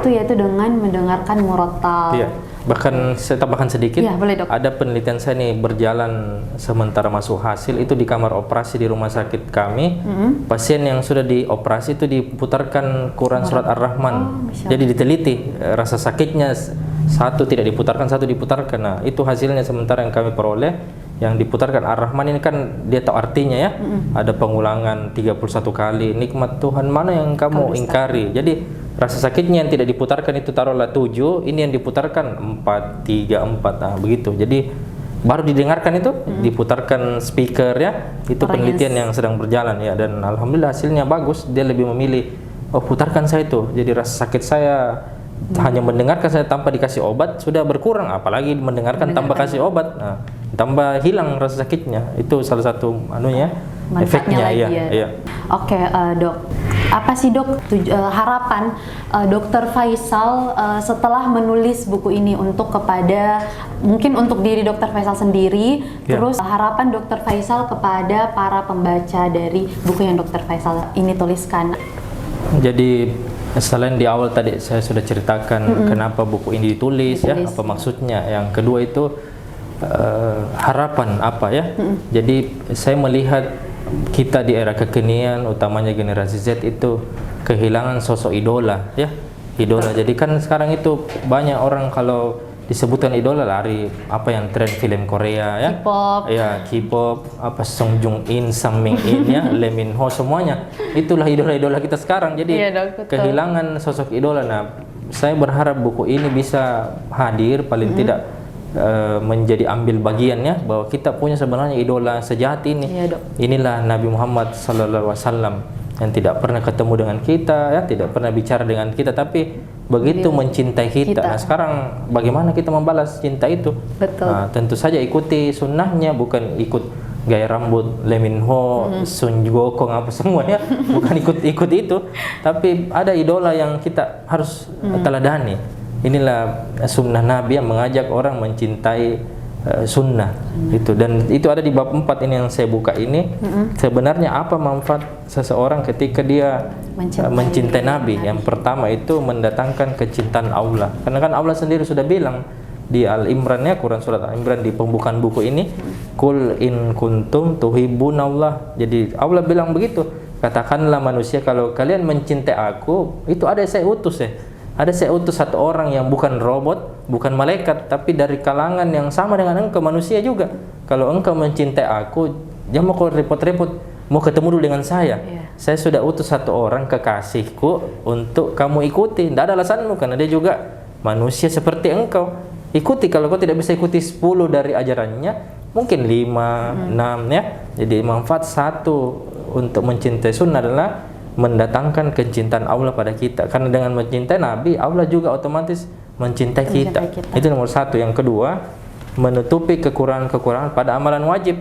yaitu dengan mendengarkan murotal. Bahkan saya tambahkan sedikit, boleh, dok. Ada penelitian saya nih berjalan sementara masuk hasil itu di kamar operasi di rumah sakit kami. Pasien yang sudah dioperasi itu diputarkan Quran surat Ar-Rahman. Jadi diteliti rasa sakitnya, satu tidak diputarkan, satu diputarkan. Nah, itu hasilnya sementara yang kami peroleh. Yang diputarkan Ar-Rahman ini kan dia tahu artinya ya. Ada pengulangan 31 kali, nikmat Tuhan mana yang kamu ingkari. Jadi rasa sakitnya yang tidak diputarkan itu taruhlah 7, ini yang diputarkan 4, 3, 4. Nah, begitu. Jadi baru didengarkan itu, diputarkan speaker ya. Itu penelitian yang sedang berjalan ya, dan alhamdulillah hasilnya bagus. Dia lebih memilih, oh putarkan saya itu. Jadi rasa sakit saya hanya mendengarkan saya tanpa dikasih obat sudah berkurang, apalagi mendengarkan tanpa kasih obat. Nah, tambah hilang rasa sakitnya. Itu salah satu efeknya ya. Oke, dok. Apa sih dok harapan Dokter Faisal setelah menulis buku ini mungkin untuk diri Dokter Faisal sendiri, terus harapan Dokter Faisal kepada para pembaca dari buku yang Dokter Faisal ini tuliskan? Jadi selain di awal tadi saya sudah ceritakan kenapa buku ini ditulis ya, apa maksudnya. Yang kedua itu harapan apa ya. Jadi saya melihat kita di era kekinian, utamanya generasi Z itu kehilangan sosok idola ya. Idola. Jadi kan sekarang itu banyak orang kalau disebutkan idola lari apa yang tren film Korea ya. K-pop. Ya, K-pop, apa Song Joong In, Sang Min In ya, Lee Min Ho, semuanya. Itulah idola-idola kita sekarang. Jadi kehilangan sosok idola. Nah, saya berharap buku ini bisa hadir paling tidak menjadi ambil bagian ya, bahwa kita punya sebenarnya idola sejati ini. Inilah Nabi Muhammad SAW yang tidak pernah ketemu dengan kita ya, tidak pernah bicara dengan kita, tapi begitu mencintai kita. Nah, sekarang bagaimana kita membalas cinta itu? Nah, tentu saja ikuti sunnahnya, bukan ikut gaya rambut Lee Min Ho, Sun Gokong apa semua ya, bukan ikut itu, tapi ada idola yang kita harus teladani. Inilah sunnah Nabi yang mengajak orang mencintai sunnah itu, dan itu ada di bab 4 ini yang saya buka ini. Sebenarnya apa manfaat seseorang ketika dia mencintai Nabi? Yang pertama itu mendatangkan kecintaan Allah, karena kan Allah sendiri sudah bilang di Al-Imran ya, Quran surat Al-Imran di pembukaan buku ini, Qul in kuntum tuhibbunallah. Jadi Allah bilang begitu, katakanlah manusia kalau kalian mencintai aku, itu ada saya utus ya. Ada saya utus satu orang yang bukan robot, bukan malaikat, tapi dari kalangan yang sama dengan engkau, manusia juga. Kalau engkau mencintai aku, jangan mau kau repot-repot mau ketemu dulu dengan saya. Saya sudah utus satu orang kekasihku untuk kamu ikuti. Tidak ada alasanmu karena dia juga manusia seperti engkau. Ikuti, kalau kau tidak bisa ikuti 10 dari ajarannya, mungkin 5, 6 ya. Jadi manfaat satu untuk mencintai sunnah adalah mendatangkan kecintaan Allah pada kita. Karena dengan mencintai Nabi, Allah juga otomatis mencintai kita. Itu nomor satu. Yang kedua, menutupi kekurangan-kekurangan pada amalan wajib.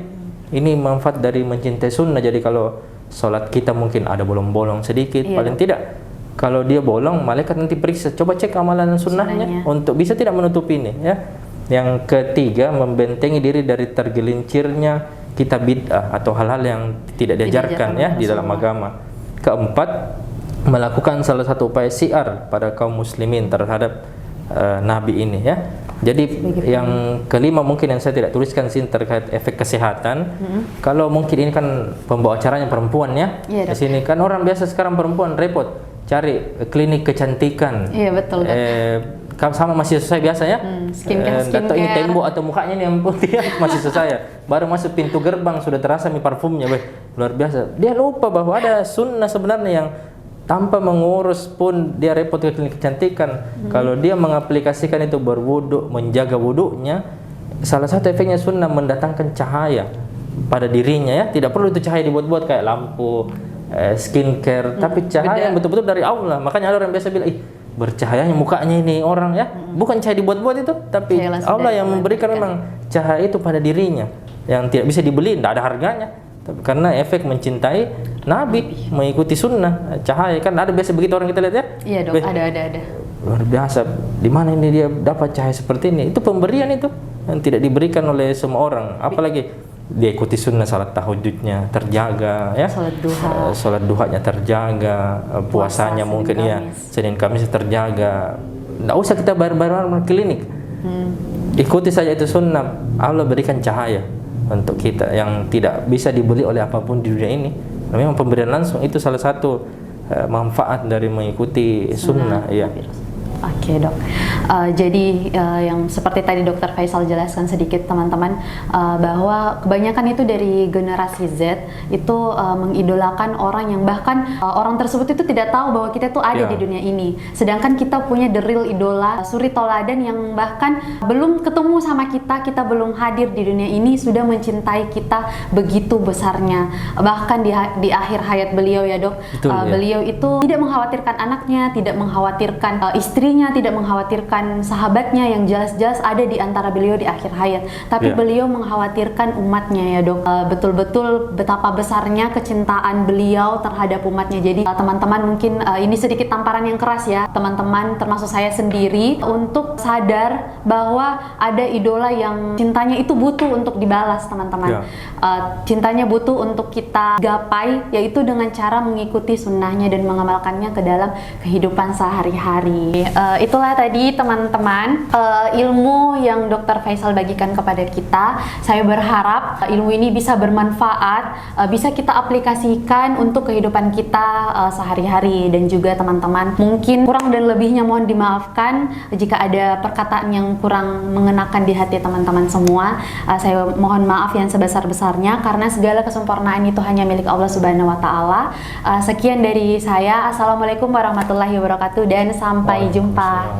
Ini manfaat dari mencintai sunnah. Jadi kalau sholat kita mungkin ada bolong-bolong sedikit, paling tidak kalau dia bolong, malaikat nanti periksa, coba cek amalan sunnahnya untuk bisa tidak menutupi ini ya. Yang ketiga, membentengi diri dari tergelincirnya kita bid'ah atau hal-hal yang tidak diajarkan ya di dalam agama. Keempat, melakukan salah satu upaya syiar pada kaum muslimin terhadap Nabi ini ya. Jadi yang kelima mungkin yang saya tidak tuliskan sini terkait efek kesehatan. Kalau mungkin ini kan pembawa acaranya perempuan ya. Di sini kan orang biasa sekarang perempuan repot cari klinik kecantikan. Iya betul. Sama mahasiswa saya biasa ya. Atau ini tembok atau mukanya nih yang putih ya, mahasiswa saya. Baru masuk pintu gerbang sudah terasa parfumnya, luar biasa. Dia lupa bahwa ada sunnah sebenarnya yang tanpa mengurus pun dia repot ke klinik kecantikan. Kalau dia mengaplikasikan itu berwudu, menjaga wudunya, salah satu efeknya sunnah mendatangkan cahaya pada dirinya ya. Tidak perlu itu cahaya dibuat-buat kayak lampu, skincare, tapi cahaya yang betul-betul dari Allah. Makanya ada orang biasa bilang, bercahayanya mukanya ini orang ya, bukan cahaya dibuat-buat itu, tapi Allah yang memberikan memang cahaya itu pada dirinya yang tidak bisa dibeli, tidak ada harganya. Karena efek mencintai Nabi, mengikuti sunnah, cahaya kan ada biasa begitu orang kita lihat ya. Iya dok, ada. Luar biasa. Di mana ini dia dapat cahaya seperti ini? Itu pemberian itu yang tidak diberikan oleh semua orang. Apalagi dia ikuti sunnah, salat tahajudnya terjaga ya. Salat duhanya terjaga, puasanya mungkin ya Senin Kamis terjaga. Tidak usah kita bayar-bayar klinik. Ikuti saja itu sunnah. Allah berikan cahaya untuk kita yang tidak bisa dibeli oleh apapun di dunia ini. Memang pemberian langsung itu salah satu manfaat dari mengikuti sunnah ya. Oke dok, jadi yang seperti tadi Dokter Faisal jelaskan sedikit teman-teman, bahwa kebanyakan itu dari generasi Z itu mengidolakan orang yang bahkan orang tersebut itu tidak tahu bahwa kita tuh ada di dunia ini. Sedangkan kita punya the real idola, suri toladan yang bahkan belum ketemu sama kita, kita belum hadir di dunia ini sudah mencintai kita begitu besarnya. Bahkan di akhir hayat beliau ya dok, beliau itu tidak mengkhawatirkan anaknya, tidak mengkhawatirkan istri, tidak mengkhawatirkan sahabatnya yang jelas-jelas ada di antara beliau di akhir hayat, tapi beliau mengkhawatirkan umatnya ya dok. Betul-betul betapa besarnya kecintaan beliau terhadap umatnya. Jadi teman-teman mungkin ini sedikit tamparan yang keras ya teman-teman, termasuk saya sendiri, untuk sadar bahwa ada idola yang cintanya itu butuh untuk dibalas teman-teman. Cintanya butuh untuk kita gapai, yaitu dengan cara mengikuti sunnahnya dan mengamalkannya ke dalam kehidupan sehari-hari. Itulah tadi teman-teman ilmu yang Dr. Faisal bagikan kepada kita. Saya berharap ilmu ini bisa bermanfaat, bisa kita aplikasikan untuk kehidupan kita sehari-hari. Dan juga teman-teman, mungkin kurang dan lebihnya mohon dimaafkan jika ada perkataan yang kurang mengenakan di hati teman-teman semua. Saya mohon maaf yang sebesar-besarnya karena segala kesempurnaan itu hanya milik Allah Subhanahu wa Ta'ala. Sekian dari saya. Assalamualaikum warahmatullahi wabarakatuh dan sampai jumpa.